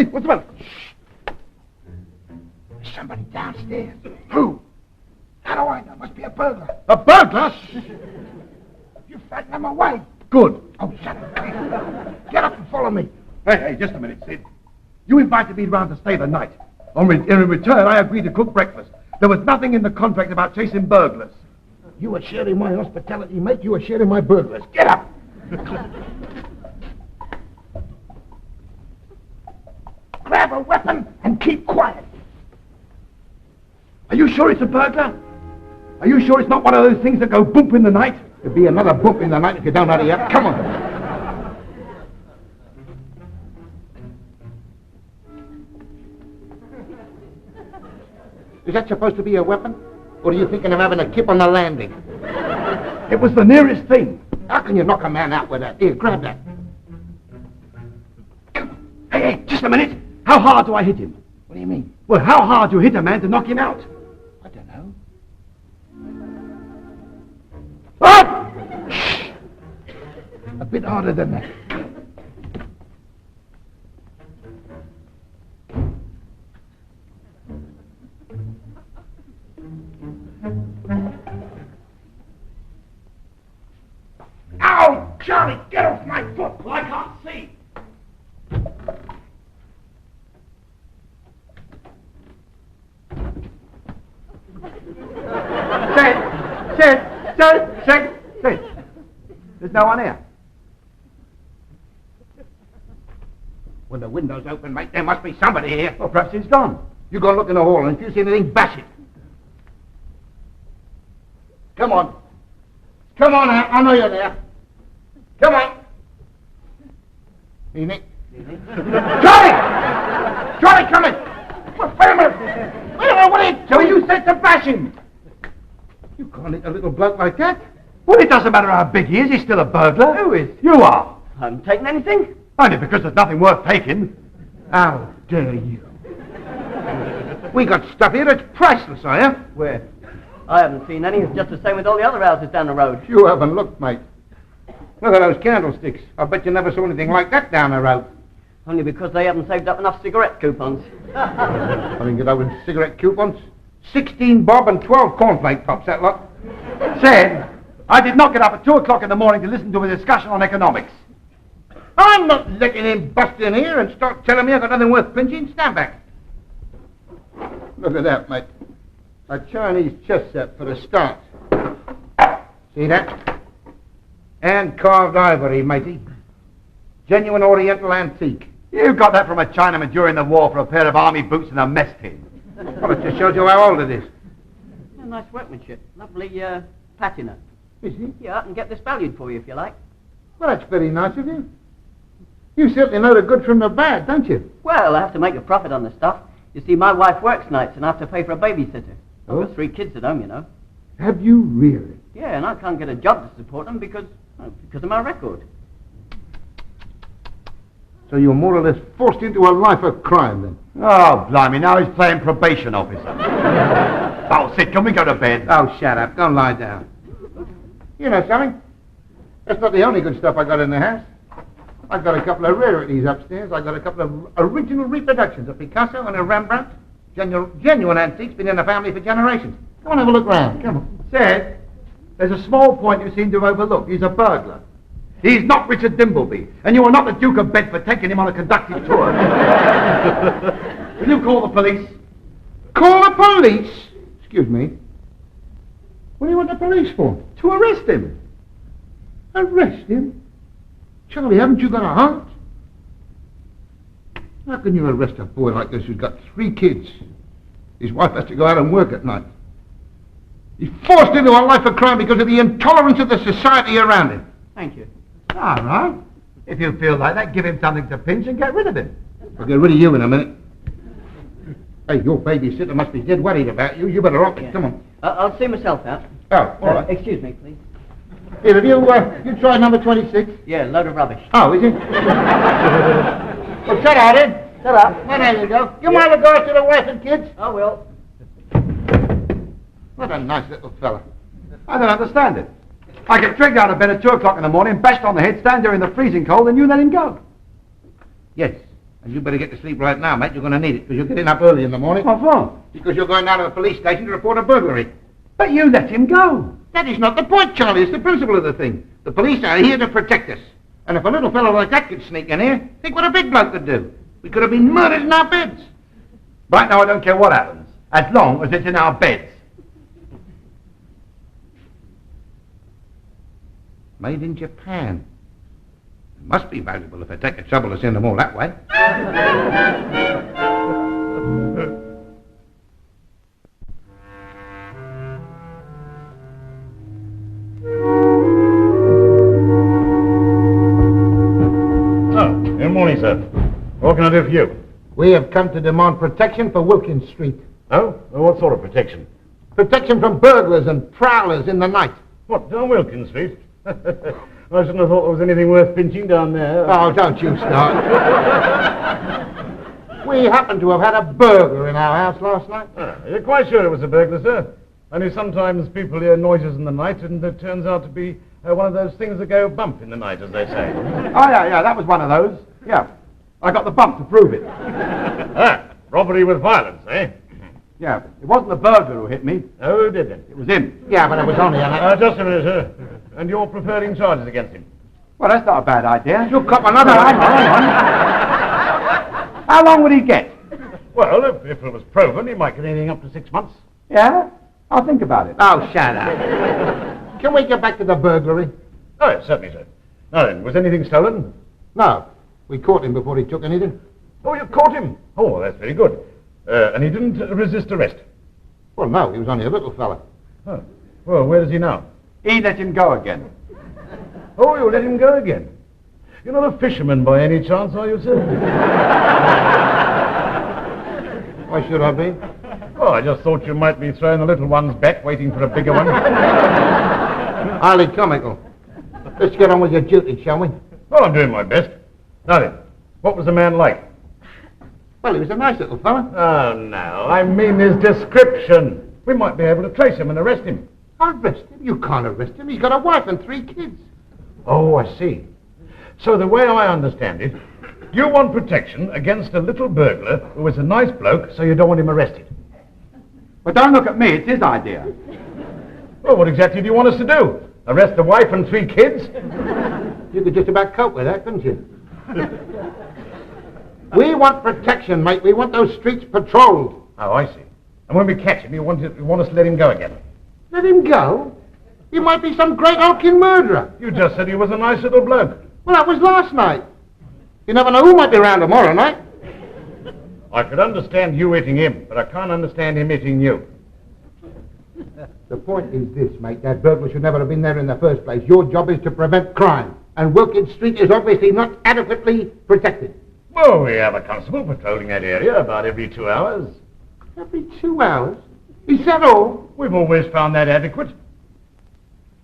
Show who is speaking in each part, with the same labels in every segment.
Speaker 1: Hey, what's the matter? Shh. There's somebody downstairs. Who? How do I know? Must be a burglar. A burglar? You frightened them away. Good. Oh, shut up. Get up and follow me. Hey, just a minute, Sid. You invited me round to stay the night. In return, I agreed to cook breakfast. There was nothing in the contract about chasing burglars. You were sharing my hospitality, mate. You were sharing my burglars. Get up. Grab a weapon and keep quiet. Are you sure it's a burglar? Are you sure it's not one of those things that go boop in the night? There'll be another boop in the night if you don't hurry up. Come on. Is that supposed to be a weapon? Or are you thinking of having a kip on the landing? It was the nearest thing. How can you knock a man out with that? Here, grab that. Come on. Hey, just a minute. How hard do I hit him? What do you mean? Well, how hard do you hit a man to knock him out? I don't know. Oh! Shh! A bit harder than that. Ow! Charlie, get off my foot! Well, I can't see. Sid. There's no one here. When the window's open, mate, there must be somebody here. Well, perhaps he's gone. You go and look in the hall, and if you see anything, bash it. Come on. Come on out. I know you're there. Come on. Nick. Charlie, come in. Wait a minute. What are you doing? You said to bash him. You can't hit a little bloke like that. Well, it doesn't matter how big he is. He's still a burglar. Who is? You are.
Speaker 2: I haven't taken anything.
Speaker 1: Only because there's nothing worth taking. How dare you? We got stuff here that's priceless, are you?
Speaker 2: Where? I haven't seen any. It's just the same with all the other houses down the road.
Speaker 1: You haven't looked, mate. Look at those candlesticks. I bet you never saw anything like that down the road.
Speaker 2: Only because they haven't saved up enough cigarette coupons.
Speaker 1: I didn't get over cigarette coupons. 16 bob and 12 cornflake pops, that lot. Said, I did not get up at 2 o'clock in the morning to listen to a discussion on economics. I'm not letting him bust in here and start telling me I've got nothing worth pinching. Stand back. Look at that, mate. A Chinese chess set for a start. See that? And carved ivory, matey. Genuine Oriental antique. You got that from a Chinaman during the war for a pair of army boots and a mess tin. Well, it just shows you how old it is.
Speaker 2: Yeah, nice workmanship. Lovely patina.
Speaker 1: Is he?
Speaker 2: Yeah, I can get this valued for you if you like.
Speaker 1: Well, that's very nice of you. You certainly know the good from the bad, don't you?
Speaker 2: Well, I have to make a profit on the stuff. You see, my wife works nights and I have to pay for a babysitter. I've got 3 kids at home, you know.
Speaker 1: Have you really?
Speaker 2: Yeah, and I can't get a job to support them because of my record.
Speaker 1: So you're more or less forced into a life of crime, then?
Speaker 3: Oh, blimey, now he's playing probation officer. Oh, Sid, can we go to bed?
Speaker 1: Oh, shut up. Don't lie down. You know something? That's not the only good stuff I got in the house. I've got a couple of rarities upstairs. I've got a couple of original reproductions of Picasso and a Rembrandt. Genuine antiques, been in the family for generations. Come on, have a look round. Come on.
Speaker 3: Sid, there's a small point you seem to have overlooked. He's a burglar. He's not Richard Dimbleby, and you are not the Duke of Bedford taking him on a conducted tour. Will you call the police?
Speaker 1: Call the police? Excuse me. What do you want the police for?
Speaker 3: To arrest him.
Speaker 1: Arrest him? Charlie, haven't you got a heart? How can you arrest a boy like this who's got 3 kids? His wife has to go out and work at night. He's forced into a life of crime because of the intolerance of the society around him.
Speaker 2: Thank you.
Speaker 3: All right. If you feel like that, give him something to pinch and get rid of him.
Speaker 1: I'll get rid of you in a minute. Hey, your babysitter must be dead worried about you. You better off it. Yeah. Come on.
Speaker 2: I'll see myself out.
Speaker 1: Oh, all right.
Speaker 2: Excuse me, please.
Speaker 1: Here, have you tried number 26?
Speaker 2: Yeah, load of rubbish.
Speaker 1: Oh, is it? Well, shut up, then. Shut up. Well, there you go. Give my regards to the wife and kids.
Speaker 2: I will.
Speaker 1: What a nice little fella.
Speaker 3: I don't understand it. I get dragged out of bed at 2 o'clock in the morning, bashed on the head, stand there in the freezing cold, and you let him go.
Speaker 1: Yes, And you better get to sleep right now, mate. You're going to need it, because you're getting up early in the morning.
Speaker 3: What for?
Speaker 1: Because you're going down to the police station to report a burglary.
Speaker 3: But you let him go.
Speaker 1: That is not the point, Charlie. It's the principle of the thing. The police are here to protect us. And if a little fellow like that could sneak in here, think what a big bloke could do. We could have been murdered in our beds.
Speaker 3: Right now, I don't care what happens, as long as it's in our beds.
Speaker 1: Made in Japan. It must be valuable if they take the trouble to send them all that way.
Speaker 4: Good morning, sir. What can I do for you?
Speaker 1: We have come to demand protection for Wilkins Street.
Speaker 4: Oh? Well, what sort of protection?
Speaker 1: Protection from burglars and prowlers in the night.
Speaker 4: What, down Wilkins Street? I shouldn't have thought there was anything worth pinching down there.
Speaker 1: Oh, don't you start. We happen to have had a burglar in our house last night.
Speaker 4: You're quite sure it was a burglar, sir? Only sometimes people hear noises in the night, and it turns out to be one of those things that go bump in the night, as they say.
Speaker 3: Oh, yeah, that was one of those. Yeah. I got the bump to prove it.
Speaker 4: Robbery with violence, eh?
Speaker 3: Yeah, it wasn't the burglar who hit me.
Speaker 4: Oh, who did then?
Speaker 3: It was him.
Speaker 1: Yeah, but it was only an...
Speaker 4: Just a minute, sir. And you're preferring charges against him?
Speaker 3: Well, that's not a bad idea.
Speaker 1: You cop another...
Speaker 3: Hang on. How long would he get?
Speaker 4: Well, if it was proven, he might get anything up to 6 months.
Speaker 3: Yeah? I'll think about it.
Speaker 1: Oh, shut up. Can we get back to the burglary?
Speaker 4: Oh, yes, certainly, sir. Now then, was anything stolen?
Speaker 1: No. We caught him before he took anything.
Speaker 4: Oh, you caught him? Oh, that's very good. And he didn't resist arrest?
Speaker 1: Well, no, he was only a little fella.
Speaker 4: Oh. Well, where is he now?
Speaker 3: He let him go again.
Speaker 4: Oh, you let him go again? You're not a fisherman by any chance, are you, sir?
Speaker 1: Why should I be?
Speaker 4: Oh, I just thought you might be throwing the little ones back, waiting for a bigger one.
Speaker 1: Highly comical. Let's get on with your duty, shall we?
Speaker 4: Well, I'm doing my best. Now then, what was the man like?
Speaker 1: Well, he was a nice little fella.
Speaker 4: Oh, no, I mean his description. We might be able to trace him and arrest him.
Speaker 1: Arrest him? You can't arrest him. He's got a wife and 3 kids.
Speaker 4: Oh, I see. So the way I understand it, you want protection against a little burglar who is a nice bloke, so you don't want him arrested.
Speaker 3: But don't look at me, it's his idea.
Speaker 4: Well, what exactly do you want us to do? Arrest the wife and 3 kids?
Speaker 1: You could just about cope with that, couldn't you? We want protection, mate. We want those streets patrolled.
Speaker 4: Oh, I see. And when we catch him, you want us to let him go again?
Speaker 1: Let him go? He might be some great hulking murderer.
Speaker 4: You just said he was a nice little bloke.
Speaker 1: Well, that was last night. You never know who might be around tomorrow night.
Speaker 4: I could understand you hitting him, but I can't understand him hitting you.
Speaker 1: The point is this, mate. That burglar should never have been there in the first place. Your job is to prevent crime. And Wilkins Street is obviously not adequately protected.
Speaker 4: Well, we have a constable patrolling that area about every 2 hours.
Speaker 1: Every 2 hours? Is that all?
Speaker 4: We've always found that adequate.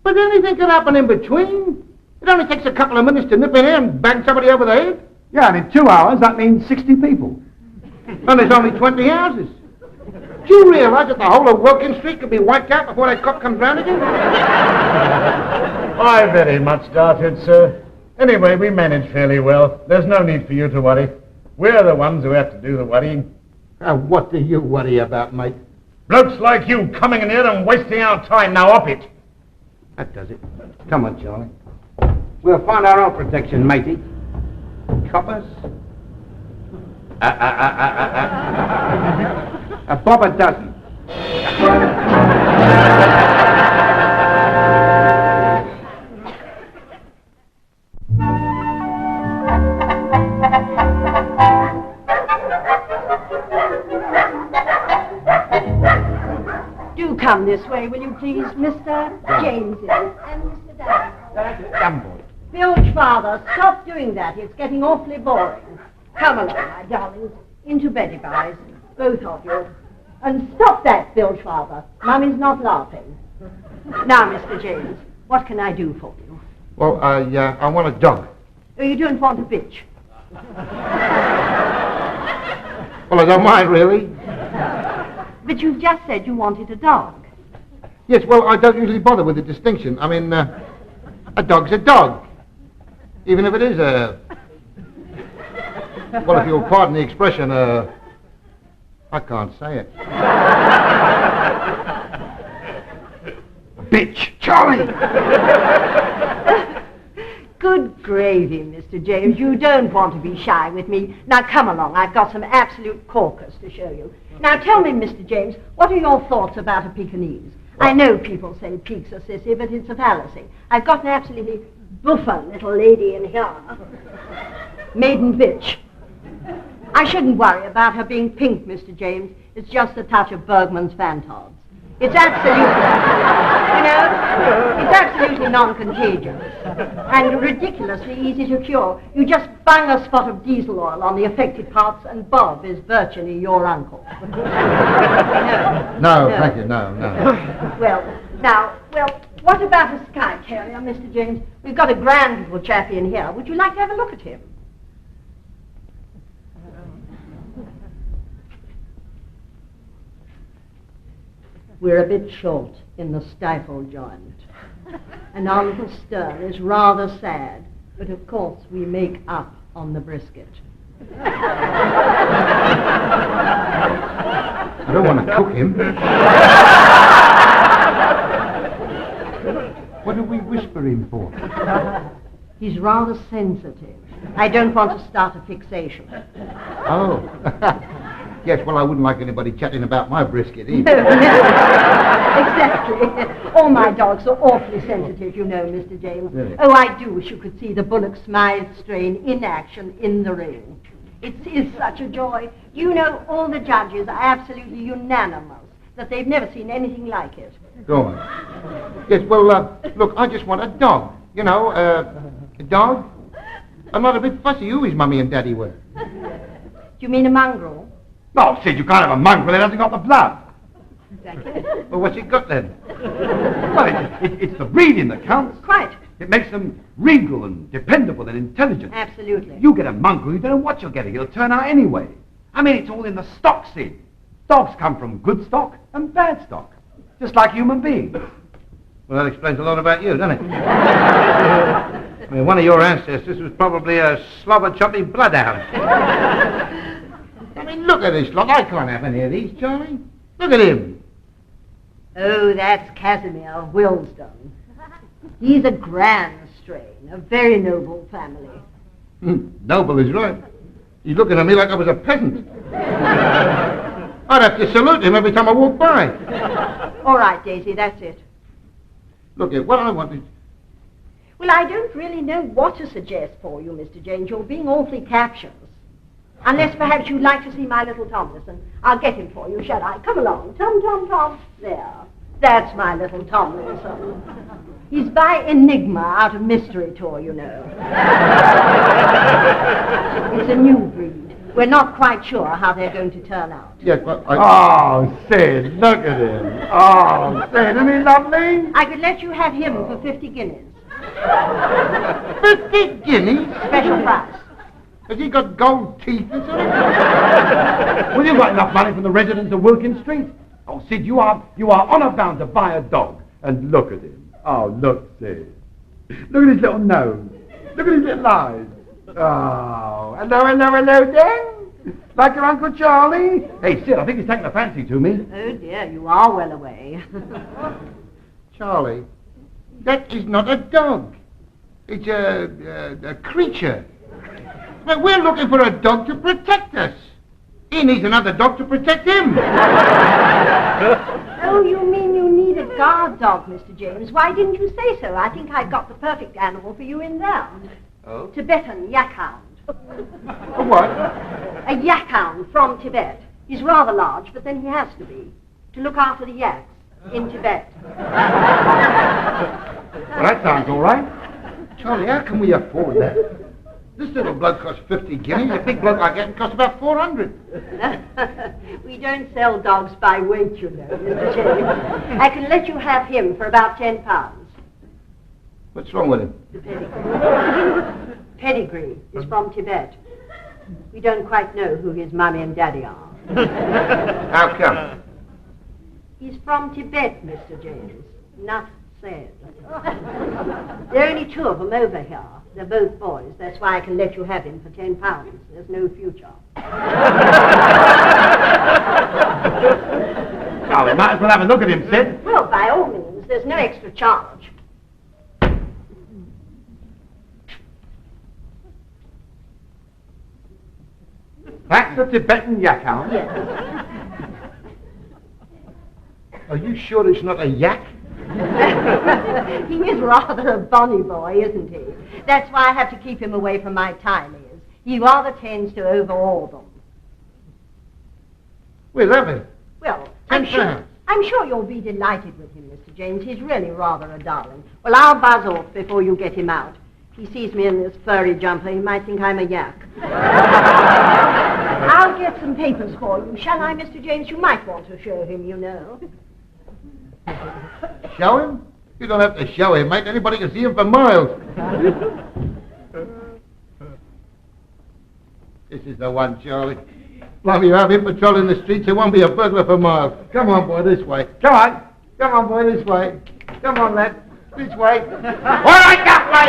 Speaker 1: But anything can happen in between. It only takes a couple of minutes to nip in here and bang somebody over the head.
Speaker 3: Yeah, and in 2 hours, that means 60 people.
Speaker 1: And there's only 20 houses. Do you realise that the whole of Wilkins Street could be wiped out before that cop comes round again?
Speaker 4: I very much doubt it, sir. Anyway, we manage fairly well. There's no need for you to worry. We're the ones who have to do the worrying.
Speaker 1: What do you worry about, mate?
Speaker 4: Blokes like you coming in here and wasting our time. Now up it.
Speaker 1: That does it. Come on, Charlie. We'll find our own protection, matey. Coppers? A bob a dozen.
Speaker 5: Do come this way, will you please, Mr. James and Mr.
Speaker 1: Dumbo.
Speaker 5: Bilge, father, stop doing that. It's getting awfully boring. Come along, my darlings. Into bed, guys. Both of you. And stop that, Bilge, father. Mummy's not laughing. Now, Mr. James, what can I do for you?
Speaker 1: Well, I want a dog.
Speaker 5: Oh, you don't want a bitch?
Speaker 1: Well, I don't mind, really.
Speaker 5: But you've just said you wanted a dog.
Speaker 1: Yes, well, I don't usually bother with the distinction. I mean, a dog's a dog. Even if it is a... Well, if you'll pardon the expression, I can't say it. Bitch, Charlie!
Speaker 5: Good gravy, Mr. James. You don't want to be shy with me. Now, come along. I've got some absolute corkers to show you. Now, tell me, Mr. James, what are your thoughts about a Pekingese? I know people say Peaks are sissy, but it's a fallacy. I've got an absolutely buffer little lady in here. Maiden bitch. I shouldn't worry about her being pink, Mr. James. It's just a touch of Bergman's Fantods. It's absolutely non-contagious and ridiculously easy to cure. You just bang a spot of diesel oil on the affected parts and Bob is virtually your uncle.
Speaker 1: No, thank you, no.
Speaker 5: Well, what about a Sky Terrier, Mr. James? We've got a grand little chappie in here. Would you like to have a look at him? We're a bit short in the stifle joint. And our little stern is rather sad, but of course we make up on the brisket.
Speaker 1: I don't want to cook him. What do we whisper him for?
Speaker 5: He's rather sensitive. I don't want to start a fixation.
Speaker 1: Oh. Yes, well, I wouldn't like anybody chatting about my brisket either.
Speaker 5: No. Exactly. All my dogs are awfully sensitive, you know, Mr. James.
Speaker 1: Really?
Speaker 5: Oh, I do wish you could see the Bullock Smythe strain in action in the ring. It is such a joy. You know, all the judges are absolutely unanimous that they've never seen anything like it.
Speaker 1: Go on. Yes, well, look, I just want a dog. You know, a dog. I'm not a bit fussy who his mummy and daddy were.
Speaker 5: Do you mean a mongrel?
Speaker 1: No, Sid, you can't have a mongrel that hasn't got the blood.
Speaker 5: Exactly.
Speaker 1: Well, what's it got then? Well, it's the breeding that counts.
Speaker 5: Quite.
Speaker 1: It makes them regal and dependable and intelligent.
Speaker 5: Absolutely.
Speaker 1: You get a mongrel, you don't know what you're getting. It'll turn out anyway. I mean, it's all in the stock, Sid. Dogs come from good stock and bad stock, just like human beings. Well, that explains a lot about you, doesn't it? I mean, one of your ancestors was probably a slobber-chopping bloodhound. I mean, look at this lot. I can't have any of these, Charlie. Look at him.
Speaker 5: Oh, that's Casimir Wilsden. He's a grand strain, a very noble family.
Speaker 1: Noble is right. He's looking at me like I was a peasant. I'd have to salute him every time I walk by.
Speaker 5: All right, Daisy, that's it.
Speaker 1: Look, what I want is...
Speaker 5: Well, I don't really know what to suggest for you, Mr. James. You're being awfully captious. Unless perhaps you'd like to see my little Tomlinson. I'll get him for you, shall I? Come along. Tom. There. That's my little Tomlinson. He's by Enigma out of Mystery Tour, you know. It's a new breed. We're not quite sure how they're going to turn out.
Speaker 1: Yes, well,
Speaker 3: Oh, Sid, look at him. Oh, Sid, isn't he lovely?
Speaker 5: I could let you have him for 50 guineas.
Speaker 1: 50 guineas?
Speaker 5: Special price.
Speaker 1: Has he got gold teeth and something?
Speaker 3: Well, you've got enough money from the residents of Wilkins Street. Oh, Sid, you are honor bound to buy a dog. And look at him. Oh, look, Sid. Look at his little nose. Look at his little eyes. Oh, hello, Dan. Like your Uncle Charlie? Hey, Sid, I think he's taking a fancy to me.
Speaker 5: Oh, dear, you are well away.
Speaker 1: Charlie, that is not a dog. It's a creature. Now, we're looking for a dog to protect us. He needs another dog to protect him.
Speaker 5: Oh, you mean you need a guard dog, Mr. James? Why didn't you say so? I think I've got the perfect animal for you in there.
Speaker 1: Oh?
Speaker 5: Tibetan yak hound.
Speaker 1: A what?
Speaker 5: A yak hound from Tibet. He's rather large, but then he has to be, to look after the yaks in Tibet.
Speaker 1: Well, that sounds all right. Charlie, how can we afford that? This little bloke costs 50 guineas. A big bloke like that costs about 400.
Speaker 5: We don't sell dogs by weight, you know, Mr. James. I can let you have him for about £10.
Speaker 1: What's wrong with him?
Speaker 5: The pedigree is from Tibet. We don't quite know who his mummy and daddy are.
Speaker 1: How come?
Speaker 5: He's from Tibet, Mr. James. Enough said. There are only two of them over here. They're both boys. That's why I can let you have him for £10. There's no future.
Speaker 1: Oh, we might as well have a look at him, Sid.
Speaker 5: Well, by all means. There's no extra charge.
Speaker 1: That's the Tibetan yak hound?
Speaker 5: Yes.
Speaker 1: Are you sure it's not a yak?
Speaker 5: He is rather a bonny boy, isn't he? That's why I have to keep him away from my tinies. He rather tends to overawe them.
Speaker 1: We'll have him.
Speaker 5: Well,
Speaker 1: £10.
Speaker 5: I'm sure you'll be delighted with him, Mr. James. He's really rather a darling. Well, I'll buzz off before you get him out. If he sees me in this furry jumper, he might think I'm a yak. I'll get some papers for you. Shall I, Mr. James? You might want to show him, you know.
Speaker 1: Show him? You don't have to show him, mate. Anybody can see him for miles. This is the one, Charlie. Long you have him patrolling the streets, there won't be a burglar for miles. Come on, boy, this way. Come on. Come on, boy, this way. Come on, lad. This way. All right, that way!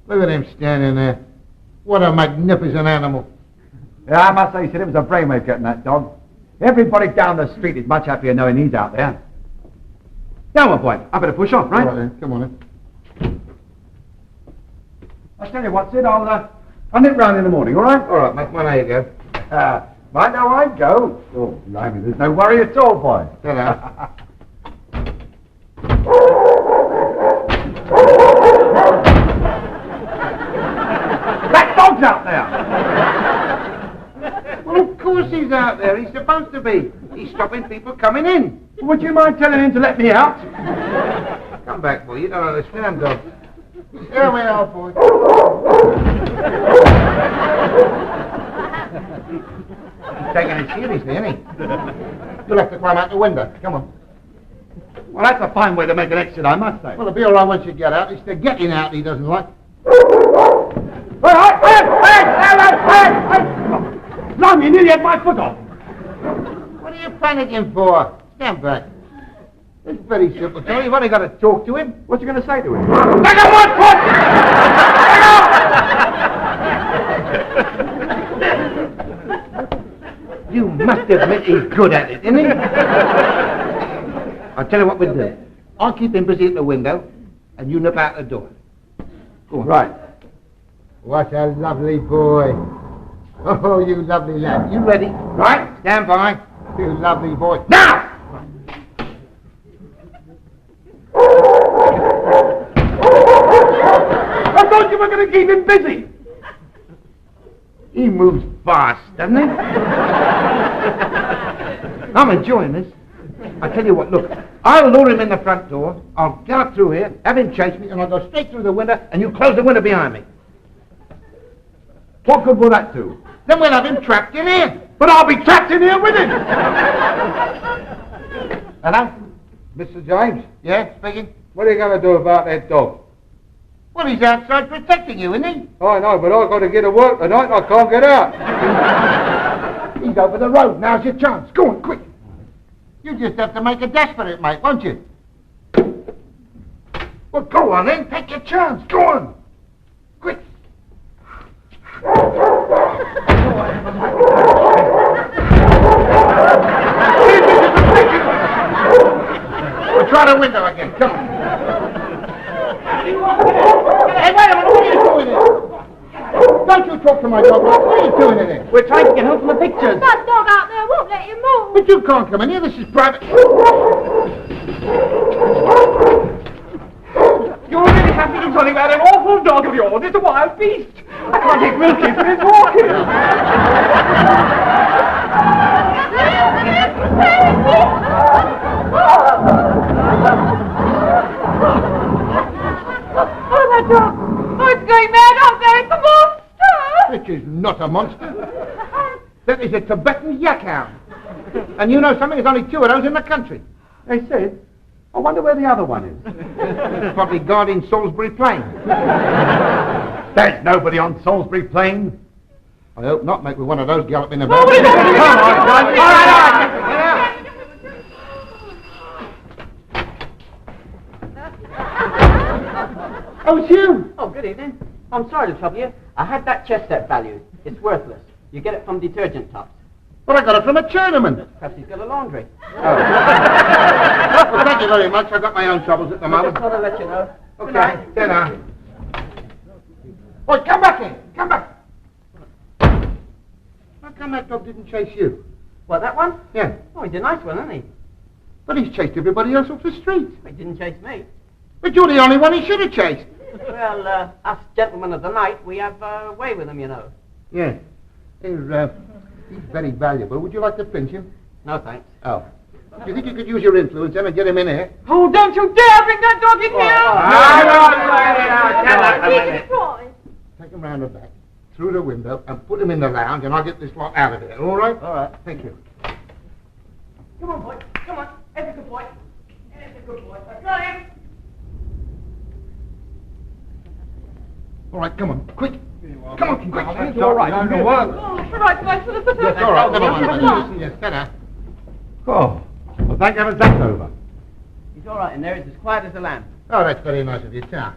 Speaker 1: Look at him standing there. What a magnificent animal.
Speaker 3: Yeah, I must say, Sid, it was a brainwave getting that dog. Everybody down the street is much happier knowing he's out there. Now, my boy, I better push off, right?
Speaker 1: All right, then. Come on, then.
Speaker 3: I'll tell you what, Sid, I'll nip round in the morning, all right?
Speaker 1: All right, mate. Well, there you go.
Speaker 3: Right now I go. Oh, blimey, there's no worry at all, boy.
Speaker 1: Ta-da.
Speaker 3: That dog's out there!
Speaker 1: Well, of course he's out there. He's supposed to be. He's stopping people coming in.
Speaker 3: Would you mind telling him to let me out?
Speaker 1: Come back, boy. You don't understand, dog. Here we are, boy. He's taking it seriously, isn't he? You'll have to climb out the window. Come on.
Speaker 3: Well, that's a fine way to make an exit, I must say.
Speaker 1: Well, it'll be all right once you get out. It's the getting out he doesn't like.
Speaker 3: Blimey, you nearly had my foot off.
Speaker 1: What are you panicking for? Stand back. It's very simple, Tony. You've only got to talk to him.
Speaker 3: What you going to say to him?
Speaker 1: Take off one foot! You must admit he's good at it, isn't he? I'll tell you what we'll do. I'll keep him busy at the window, and you nip out the door. Go on.
Speaker 3: Right.
Speaker 1: What a lovely boy. Oh, you lovely lad. You ready? Right. Stand by. You lovely boy. Now!
Speaker 3: I thought you were going to keep him busy.
Speaker 1: He moves fast, doesn't he? I'm enjoying this. I tell you what, look. I'll lure him in the front door. I'll get up through here, have him chase me, and I'll go straight through the window, and you close the window behind me.
Speaker 3: What good will that do?
Speaker 1: Then we'll have him trapped in here.
Speaker 3: But I'll be trapped in here with him.
Speaker 1: Hello?
Speaker 3: Mr. James,
Speaker 1: Yeah, speaking?
Speaker 3: what are you going to do about that dog?
Speaker 1: Well, he's outside protecting you, isn't he?
Speaker 3: I know, but I've got to get to work tonight and I can't get out.
Speaker 1: He's over the road. Now's your chance. Go on, quick. You just have to make a dash for it, mate, won't you? Well, go on then. Take your chance. Go on. Quick. We'll try the window again. Come on. Hey, wait a minute. What are you doing here? Don't you talk to my dog. What are you doing in here?
Speaker 2: We're trying to get home from the pictures.
Speaker 5: That dog out there won't let you move.
Speaker 1: But you can't come in here. This is private.
Speaker 3: You're really happy to tell me about an awful dog of yours. It's a wild beast. I can't take Wilkie for his walking.
Speaker 5: Oh, that dog. Oh, it's going mad out there. It's a monster.
Speaker 1: Which is not a monster. That is a Tibetan yak hound. And you know something? There's only 2 of those in the country.
Speaker 3: They said, I wonder where the other one is.
Speaker 1: Probably guarding Salisbury Plain.
Speaker 3: There's nobody on Salisbury Plain.
Speaker 1: I hope not, mate, with one of those galloping about.
Speaker 3: Come on, guys. All right.
Speaker 1: Oh, it's you.
Speaker 2: Oh, good evening. I'm sorry to trouble you. I had that chess set valued. It's worthless. You get it from detergent tops.
Speaker 1: But I got it from a Chinaman.
Speaker 2: Perhaps he's got a laundry.
Speaker 1: Well, thank you very much. I've got my own troubles at the
Speaker 2: I
Speaker 1: moment.
Speaker 2: just thought I'd let you know.
Speaker 1: Okay, dinner. Oh, come back here. Come back. How come that dog didn't chase you?
Speaker 2: What, that one?
Speaker 1: Yeah.
Speaker 2: Oh, he's a nice one, isn't he?
Speaker 1: But he's chased everybody else off the street.
Speaker 2: He didn't chase me.
Speaker 1: But you're the only one he should have chased.
Speaker 2: Well, us gentlemen of the night, we have way with him, you know.
Speaker 1: Yeah. He's very valuable. Would you like to pinch him?
Speaker 2: No, thanks.
Speaker 1: Oh. Do you think you could use your influence then and get him in here?
Speaker 2: Oh, don't you dare bring that dog in here!
Speaker 1: Take him round the back, through the window, and put him in the lounge, and I'll get this lot out of here. All right?
Speaker 2: All right.
Speaker 1: Thank you.
Speaker 2: Come on, boy. Come on. That's a good boy. That's a good boy. Got him.
Speaker 1: All right, come on, quick. Come on, quick.
Speaker 3: It's all right.
Speaker 2: Oh, right, thanks for the
Speaker 1: Yes, all right. Never mind. Yes, better.
Speaker 3: Oh, well, thank heavens that's over.
Speaker 2: He's all right in there. He's as quiet as a lamb.
Speaker 1: Oh, that's very nice of you, Tom.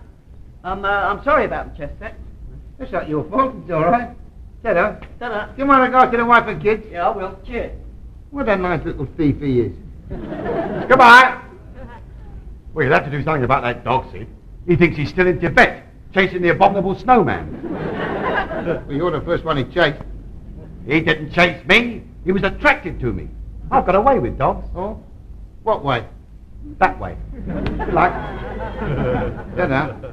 Speaker 2: I'm sorry about the chess set.
Speaker 1: It's not your fault. It's all right. Ta-da.
Speaker 2: Ta-da.
Speaker 1: You want to go to the wife and kids?
Speaker 2: Yeah, I will. Cheers.
Speaker 1: What a nice little thief he is.
Speaker 3: Goodbye. Well, you'll have to do something about that dog, Sid. He thinks he's still in Tibet, chasing the abominable snowman.
Speaker 1: Well, you're the first one he chased.
Speaker 3: He didn't chase me. He was attracted to me. I've got away with dogs.
Speaker 1: Oh? What way?
Speaker 3: That way. Good luck.
Speaker 1: Ta-da.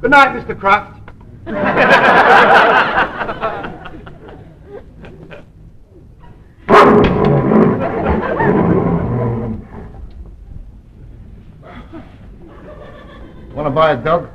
Speaker 3: Good night, Mr. Kraft.
Speaker 1: Want to buy a dog?